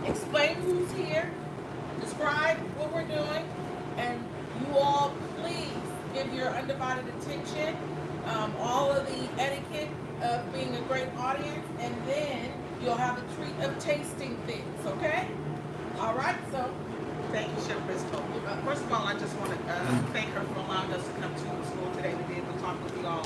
explain who's here, describe what we're doing, and you all please give your undivided attention, all of the etiquette of being a great audience, and then you'll have the treat of tasting things, okay? All right, so Thank you, Chef Bristol. First of all, I just want to thank her for allowing us to come to the school today to be able to talk with you all.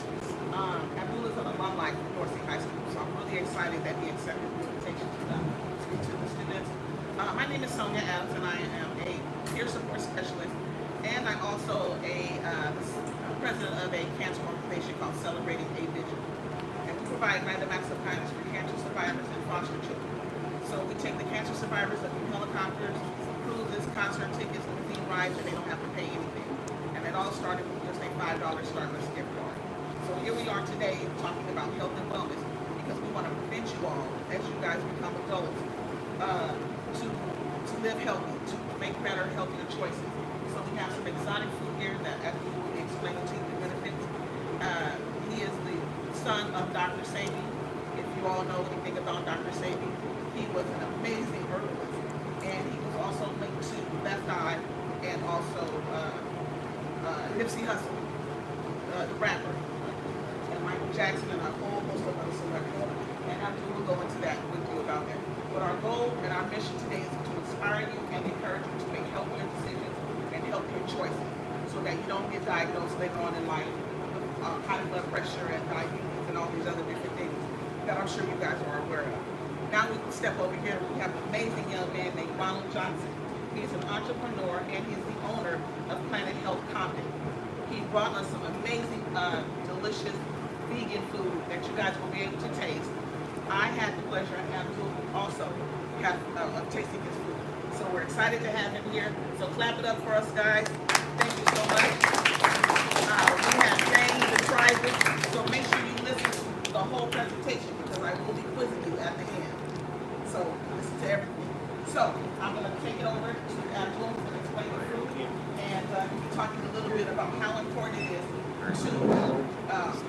Abdull is an alumni from Dorsey High School, so I'm really excited that he accepted the invitation to speak to the students. My name is Sonya Adams, and I am a peer support specialist, and I'm also a president of a cancer organization called Celebrating a Vision. And we provide random acts of kindness for cancer survivors and foster children. So we take the cancer survivors up in helicopters, cruises, concert tickets, limousine rides, and they don't have to pay anything. And it all started with just a $5 Starbucks gift card. So here we are today talking about health and wellness because we want to prevent you all, as you guys become adults, to live healthy, to make better, healthier choices. So we have some exotic food here that actually will be explaining to you the benefits. He is the son of Dr. Sebi. If you all know anything about Dr. Sebi, he was an amazing herbalist, and he was also linked to Left Eye and also Nipsey Hussle, the rapper, and Michael Jackson, and a whole host of other celebrities. And I will go into that with you about that. But our goal and our mission today is to inspire you and encourage you to make healthier decisions and healthier choices, so that you don't get diagnosed later on in life with high blood pressure and diabetes and all these other different things that I'm sure you guys are aware of. Now we can step over here. We have an amazing young man named Ronald Johnson. He's an entrepreneur and he's the owner of Planet Health Compton. He brought us some amazing, delicious vegan food that you guys will be able to taste. I had the pleasure and Abdull also have tasting his food. So we're excited to have him here. So clap it up for us, guys. Thank you so much. We have names and prizes, so make sure you listen to the whole presentation because I will be quizzing you at the end. So listen to everything. So I'm going to take it over to Abdull to explain the food, and he'll be talking a little bit about how important it is to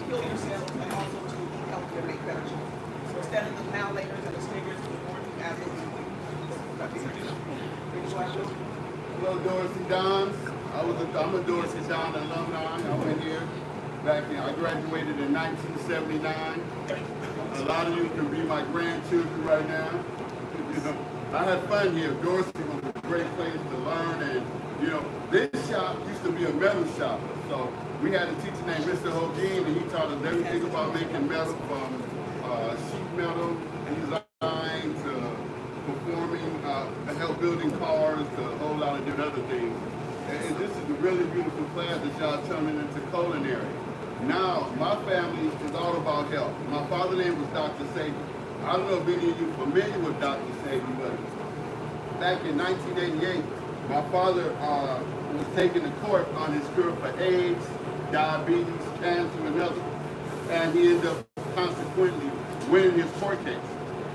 heal yourselves and also to eat healthier and make better choices. So instead of the now, laters, and the stickers, the more you have it. Hello, Dorsey Dons. I'm a Dorsey Don alumni. I went here back in. I graduated in 1979. A lot of you can be my grandchildren right now. You know, I had fun here. Dorsey was a great place to learn, and you know, this shop used to be a metal shop. So we had a teacher named Mr. Hogan, and he taught us everything about making metal from sheet metal, design to performing, help building cars to a whole lot of different other things. And this is a really beautiful class that y'all turning into culinary. Now, my family is all about health. My father's name was Dr. Sebi. I don't know if any of you are familiar with Dr. Sebi, but back in 1988, my father was taken to court on his cure for AIDS, diabetes, cancer, and others. And he ended up consequently winning his court case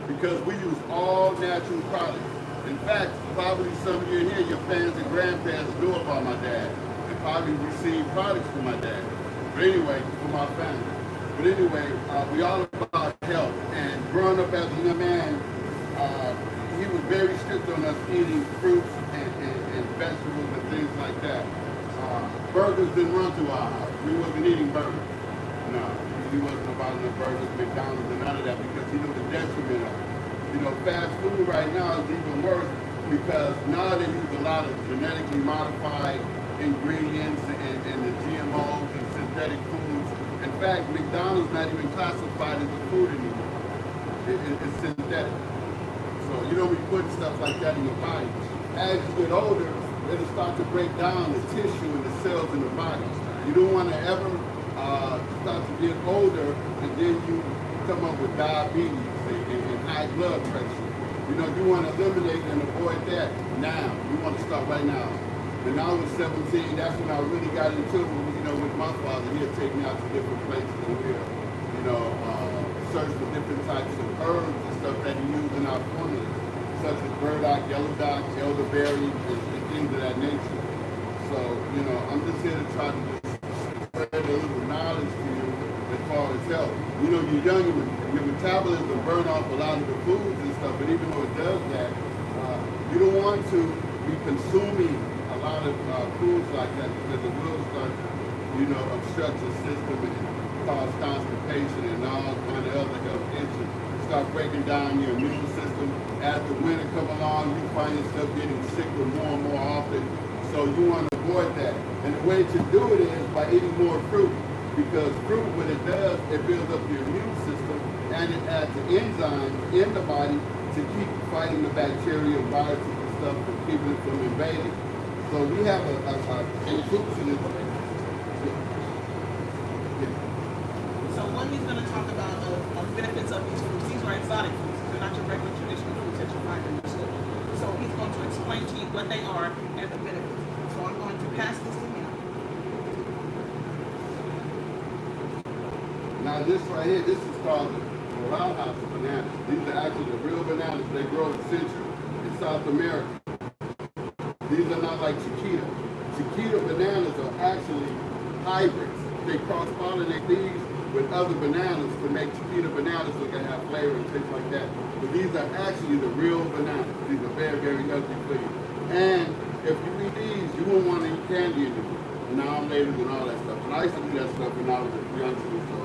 because we use all natural products. In fact, probably some of you in here, your parents and grandparents knew about my dad and probably received products from my dad. But anyway, for my family. But anyway, we all about health. And growing up as a young man, he was very strict on us eating fruits and vegetables and things like that. Burgers didn't run through our house. We wasn't eating burgers. No, he wasn't about no burgers, McDonald's, and none of that because he knew the detriment of it. You know, fast food right now is even worse because now they use a lot of genetically modified ingredients and the GMOs and synthetic foods. In fact, McDonald's not even classified as a food anymore. It's synthetic. So you don't be putting stuff like that in your body. As you get older, it'll start to break down the tissue and the cells in the body. You don't want to ever start to get older and then you come up with diabetes and high blood pressure. You know, you want to eliminate and avoid that now. You want to start right now. When I was 17, that's when I really got into it, you know, with my father. He'd take me out to different places and we'd, you know, search for different types of herbs and stuff that he used in our formulas, such as burdock, yellow dock, elderberry, and things of that nature. So, you know, I'm just here to try to just spread a little knowledge to you as far as health. You know, you're young, your metabolism burn off a lot of the foods and stuff, but even though it does that, You don't want to be consuming a lot of foods like that because it will start, obstruct the system and cause constipation and all kind of other health issues. Start breaking down your immune system. As the winter come along, you find yourself getting sicker more and more often. So you want to avoid that. And the way to do it is by eating more fruit. Because fruit, what it does, it builds up your immune system and it adds the enzymes in the body to keep fighting the bacteria, viruses and stuff, to keep it from invading. So we have a fruits in this. So one, he's going to talk about the benefits of these foods. These are exotic foods. They're not your regular traditional foods that you find in the store. So he's going to explain to you what they are and the benefits. So I'm going to pass this to him. Now this right here, this is called the Morale House banana. These are actually the real bananas. They grow in Central and South America. These are not like Chiquita. Chiquita bananas are actually hybrids. They cross-pollinate these with other bananas to make Chiquita bananas so they can have flavor and things like that. But these are actually the real bananas. These are very, very healthy for you. And if you eat these, you won't want to eat candy anymore. Nominated and all that stuff. And I used to do that stuff when I was a youngster. So,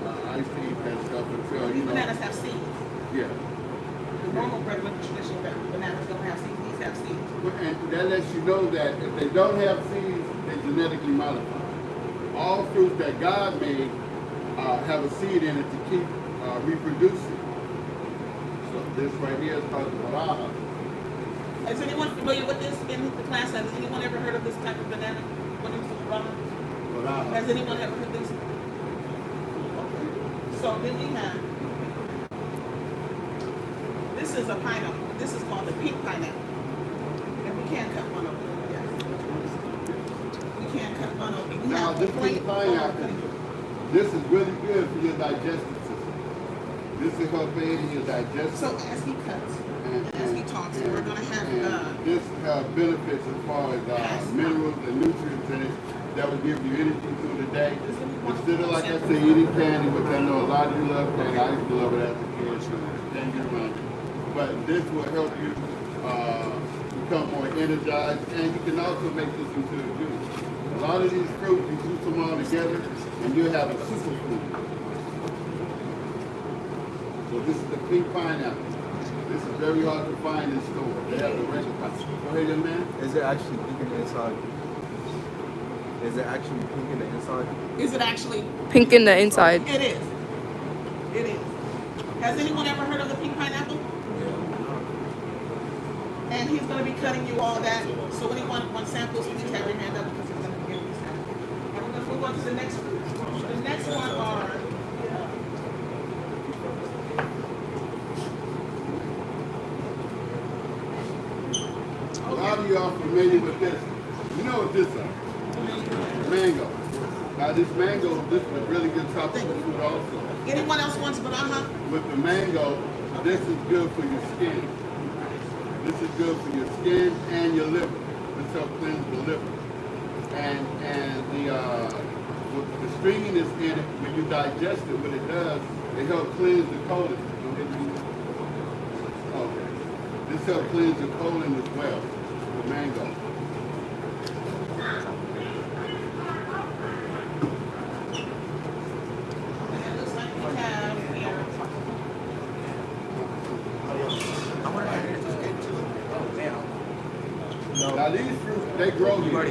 I used to eat that stuff until, These bananas have seeds. Yeah. The normal regular traditional bananas don't have seeds. These have seeds. And that lets you know that if they don't have seeds, they're genetically modified. All fruits that God made have a seed in it to keep reproducing. So this right here is called the Baraha. Is anyone familiar with this in the class? Has anyone ever heard of this type of banana? What is the Baraha? Has anyone ever heard of this? Okay. So then we have, this is a pineapple. This is called the pink pineapple. And we can't cut one open. Yes. We can't cut one open. Now this pink pineapple, this is really good for your digestive system. This is help aid in your digestion. So as he cuts, as he talks, we're going to have this benefits as far as minerals and nutrients in it that will give you energy through the day. Instead of, like I say, eating candy, which I know a lot of you love candy. I used to love it as a kid, so candy around it. But this will help you become more energized, and you can also make this into a juice. A lot of these fruits, you juice them all together, and you have a superfood. So this is the pink pineapple. This is very hard to find in stores. They have the regular pineapple. Go ahead, young man. Is it actually pink in the inside? Is it actually pink in the inside? Is it actually Pink in the inside. It is. It is. Has anyone ever heard of the pink pineapple? And he's going to be cutting you all that. So anyone wants samples, please have your hand up because he's going to give you samples. And we're going to move on to the next fruit. The next one are A lot of you are familiar with this. You know what this is? Mango. Now this mango, this is a really good tropical fruit also. anyone else wants banana? With the mango, this is good for your skin. This is good for your skin and your liver. This helps cleanse the liver. And the stringiness in it, when you digest it, what it does, it helps cleanse the colon. Okay. This helps cleanse the colon as well, the mango. Now these fruits, they grow here.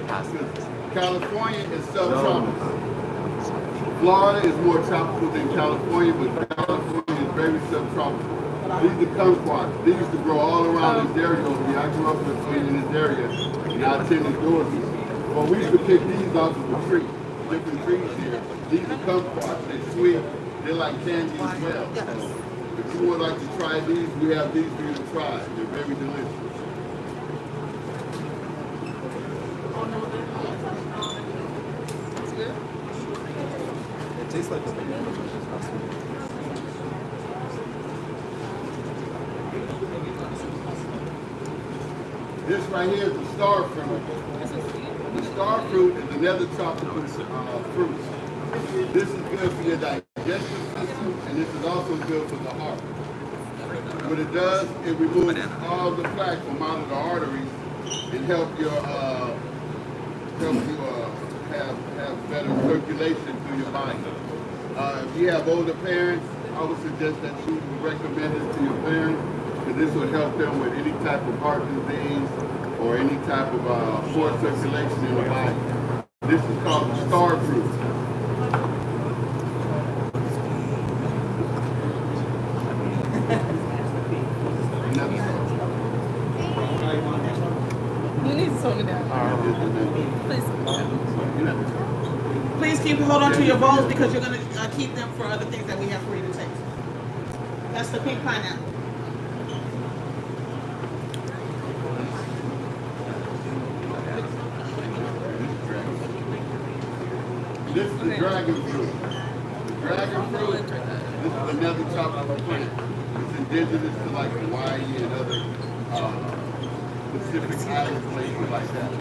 California is subtropical. Florida is more tropical than California, but California is very subtropical. These are kumquats. These used to grow all around this area over here. I grew up in this area, and I attended Dorsey. Well, we used to pick these off of the tree, different trees here. These are kumquats. They're sweet. They're like candy as well. So if you would like to try these, we have these for you to try. They're very delicious. It tastes like This right here is the star fruit. The star fruit is another tropical fruit. This is good for your digestive system, and this is also good for the heart. What it does, it removes all the plaque from out of the arteries and help you have better circulation through your body. If you have older parents, I would suggest that you recommend it to your parents, because this will help them with any type of heart disease or any type of poor circulation in the body. This is called star fruit. You need to tone it down. Please. Please hold on to your bowls because you're going to keep them for other things that we have for you to taste. That's the pink pineapple. This is the dragon fruit. The dragon fruit, this is another tropical plant. It's indigenous to like Hawaii and other Pacific Island places like that.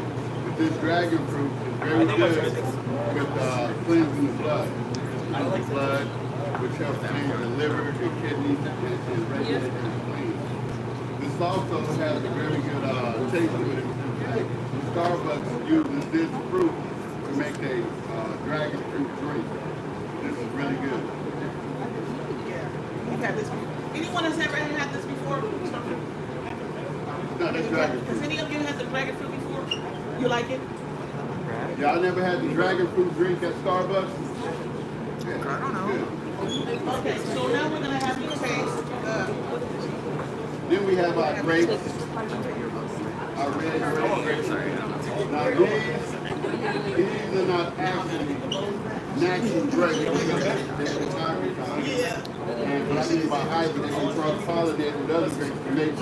But this dragon fruit is very good with cleansing the blood. The blood, which helps clean the liver, the kidneys, and regulate the spleen. This also has a very good taste to it. Starbucks uses this fruit to make a dragon fruit drink. This is really good. Yeah, we've had this before. Anyone has ever had this before? No, that's dragon Has fruit. any of you had the dragon fruit before? You like it? Y'all never had the dragon fruit drink at Starbucks? Yeah, I don't know. good. Okay, so now we're going to have you taste. Then we have our grapes. Our red grapes. Now these are not actually natural grapes. Yeah. And what I mean by hybrid, they can cross-pollinate with other grapes to make it.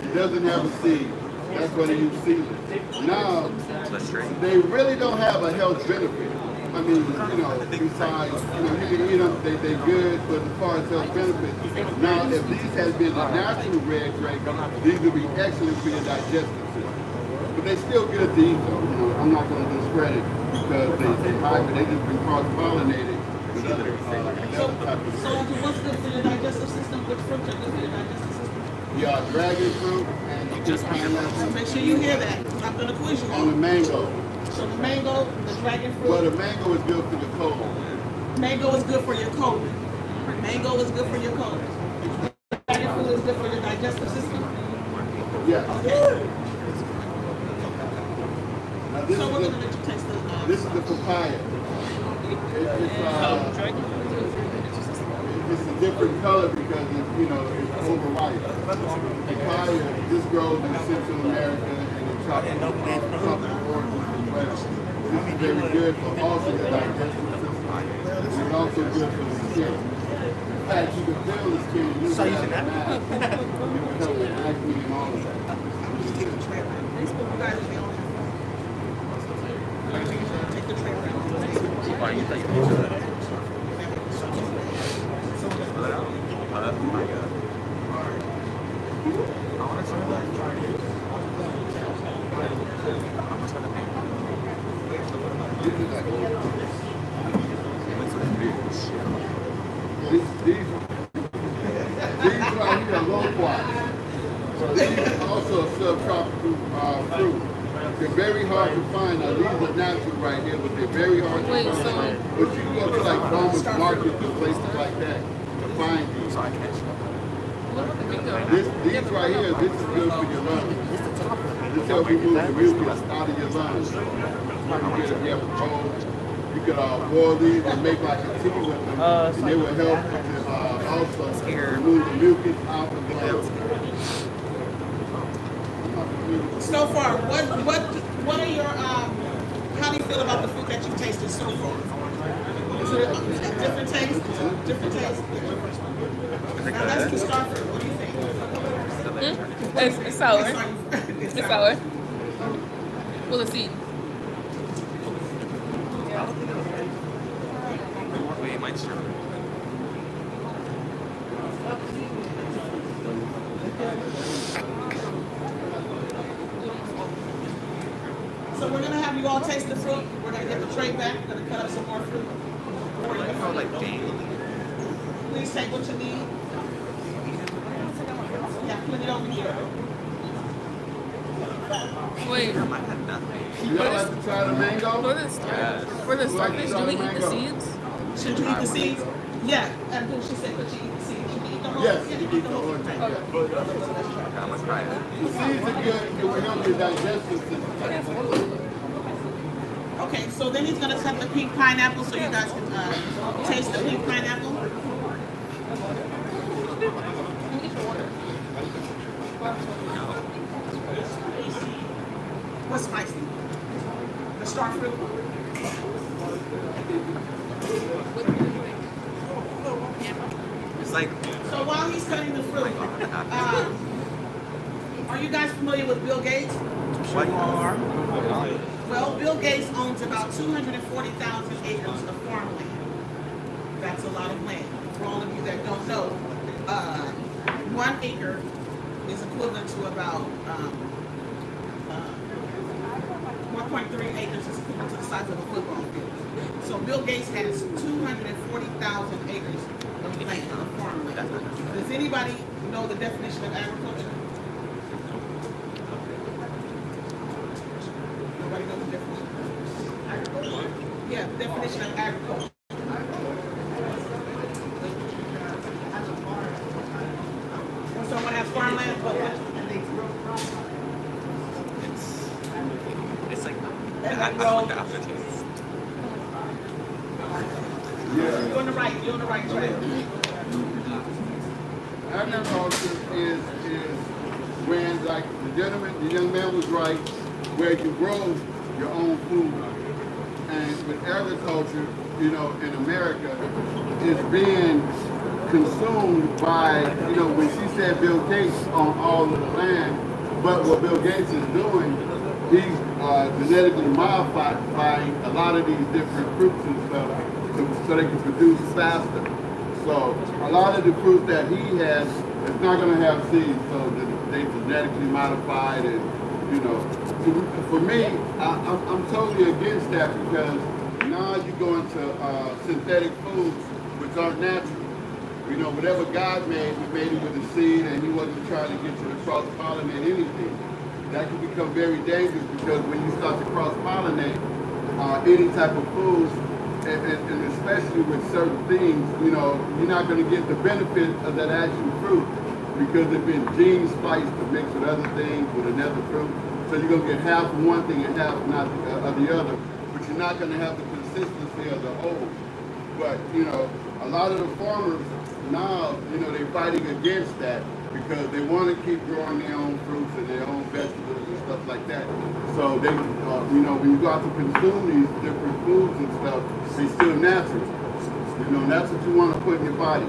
It doesn't have a seed. That's why they use seedless. Now, they really don't have a health benefit. I mean, besides, you can eat them, they're good, but as far as health benefits. Now, if these had been a natural red grape, these would be excellent for your digestive system. But they're still good to eat, though. I'm not going to discredit because they hybrid, they just been cross-pollinated with other type of So what's good for your digestive system? Which fruits are good for your digestive system? Yeah, dragon fruit and just pineapple. Make sure you hear that. I'm going to quiz you On the on mango. So the mango, the dragon fruit. Well, the mango is good for the cold. Mango is good for your cold. Mango is good for your cold. Dragon fruit is good for your digestive system. Yeah. Now this So we're is going to let you taste this is the papaya. It's a different color because it's overripe. Papaya, this grows in Central America and in tropical origins as well. This is very good for also the digestive system. It's also good for the skin. In fact, you can feel the skin. You can have a mask. You can help with acne and all of that. Take the tray around. Take the tray around. These right here are loquats. So these are also a subtropical fruit. They're very hard to find. Now these are natural right here, but they're very hard to find. But you can go to like farmers markets and places like that to find these. These right here, this is good for your lungs. This helps you move the mucus out of your lungs. If you have a cold, you could boil these and make like a tea with them, and they will help to also remove the mucus out of the lungs. So far, what are your how do you feel about the food that you've tasted so far? Is it a different taste? Different taste? Now that's the star fruit. What do you think? It's sour. It's sour. Well, let's see. Wait, mine's true. So we're gonna have you all taste the fruit. We're gonna get the tray back. We're gonna cut up some more fruit. Like dang. Please take what you need. plenty over here. Wait, You don't like to try the mango? for the starfish, do we eat the seeds? Should you eat the seeds? Yeah. And then she said, could you eat the seeds? Should you eat the whole? Yes, Yeah, you eat the whole thing. thing. Yeah. The seeds are good. It will help your digestive system. Okay, so then he's gonna cut the pink pineapple so you guys can taste the pink pineapple. What's spicy? The star fruit. It's like So while he's cutting the fruit, are you guys familiar with Bill Gates? what? Well, Bill Gates owns about 240,000 acres of farmland. That's a lot of land. For all of you that don't know, 1 acre is equivalent to about 1.3 acres is equivalent to the size of a football field. So Bill Gates has 240,000 acres of land, of farmland. Does anybody know the definition of agriculture? Nobody knows the definition. Agriculture? Yeah, the definition of agriculture. When someone has farmland, but It's like and I they don't like grow. the aftertaste. You're on the right. You're on the right track. Agriculture is when, like the young man was right, where you grow your own food. And with agriculture, you know, in America, is being consumed by, you know, when she said Bill Gates on all of the land, but what Bill Gates is doing, he's genetically modifying a lot of these different fruits and stuff so they can produce faster. So a lot of the fruit that he has is not going to have seeds, so they genetically modified and, you know. For me, I'm totally against that because now you go into synthetic foods which aren't natural. You know, whatever God made, he made it with a seed and he wasn't trying to get you to cross-pollinate anything. That can become very dangerous because when you start to cross-pollinate any type of foods, and especially with certain things, you know, you're not going to get the benefit of that actual fruit because it's been gene spliced to mix with other things, with another fruit. So you're going to get half of one thing and half not of the other, but you're not going to have the consistency of the whole. But, you know, a lot of the farmers now, you know, they're fighting against that because they want to keep growing their own fruits and their own vegetables and stuff like that. So they, you know, when you go out to consume these different foods and stuff, they're still natural. You know, and that's what you want to put in your body.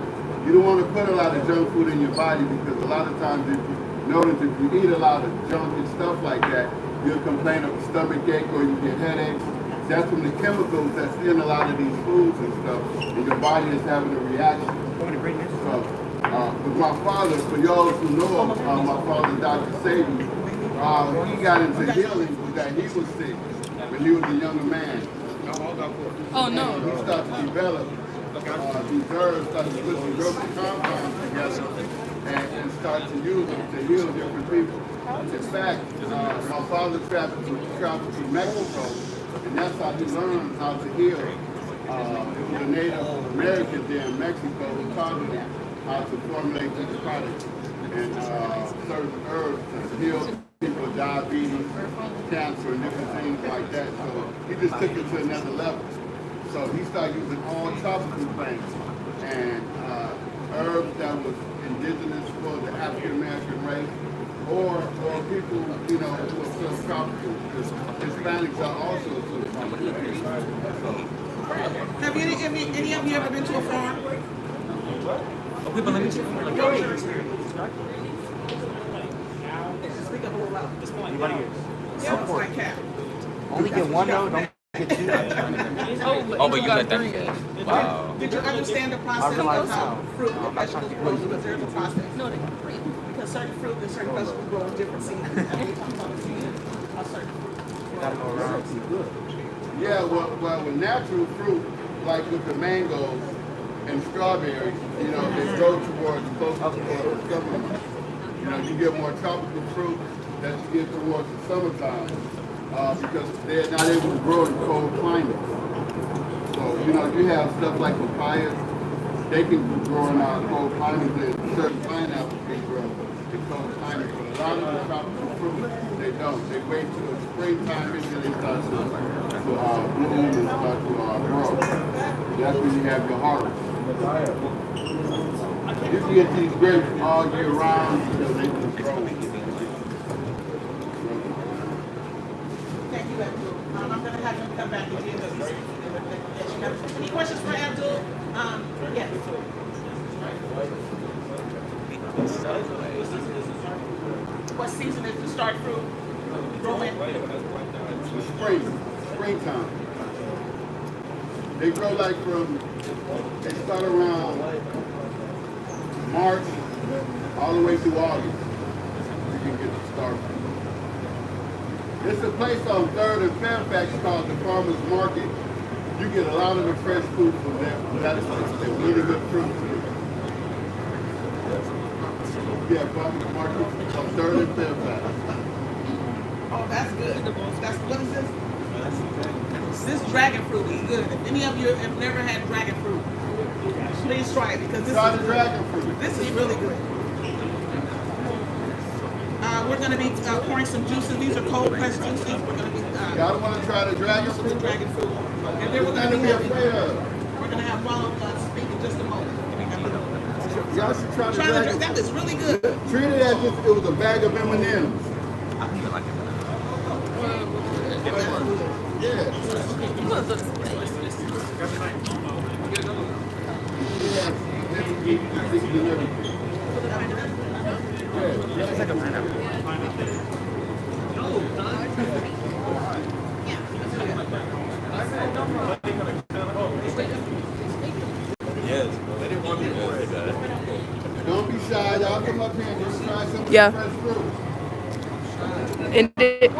You don't want to put a lot of junk food in your body because a lot of times if you notice if you eat a lot of junk and stuff like that, you'll complain of a stomach ache or you get headaches. That's from the chemicals that's in a lot of these foods and stuff, and your body is having a reaction. So, with my father, for y'all who know my father, Dr. Sebi, he got into healing that he was sick when he was a younger man. Oh no. He started to develop these herbs, started to put some herbal compounds together and start to use them to heal different people. In fact, my father traveled to Mexico, and that's how he learned how to heal the Native Americans there in Mexico who taught him how to formulate these products and certain herbs to heal people with diabetes, cancer, and different things like that. So he just took it to another level. So he started using all tropical plants and herbs that was indigenous for the African American race, or people, you know, who are subtropical. Hispanics are also subtropical. Have any of you ever been to a farm? Okay, but let me check. Speak up a little loud. Anybody here? Yeah, it's like cat. Only get one though, don't get two. Oh, but you let them. Wow. Did you understand the process of how fruit and vegetables grow? Because there's a process. No, they got three. Because certain fruit and certain vegetables grow in different seasons. And we talk about the seasons of certain fruit. Gotta go around. Yeah, well, with natural fruit, like with the mangoes and strawberries, you know, they grow towards close to the summer months. You know, you get more tropical fruit that you get towards the summertime because they're not able to grow in cold climates. So, you know, you have stuff like papayas, they can grow in cold climates, and certain pineapples can grow in cold climates. But a lot of the tropical fruit, they don't. They wait till springtime until they start to bloom and start to grow. That's when you have your harvest. You can get these grapes all year round because they just grow. Thank you, Abdull. I'm going to have him come back and give us any questions for Abdull? Yes. What season is the start fruit growing? Springtime. They grow like they start around March all the way through August. You can get the start fruit. There's a place on 3rd and Fairfax called the Farmer's Market. You get a lot of the fresh food from there. That's really good fruit. Yeah, Farmer's Market on 3rd and Fairfax. Oh, that's good. What is this? This dragon fruit is good. If any of you have never had dragon fruit, please try it because Try the dragon fruit. This is really good. We're going to be pouring some juices. These are cold pressed juices. We're going to be. Y'all want to try the dragon fruit? The dragon fruit. And then we're going to be afraid of. We're going to have Ronald speak in just a moment. Y'all should try the dragon. That is really good. Treat it as if it was a bag of M&Ms. Yeah. It's like a pineapple. Yes, they didn't want me to worry about it. Don't be shy. Y'all come up here and just try some Yeah. fresh fruit. And it,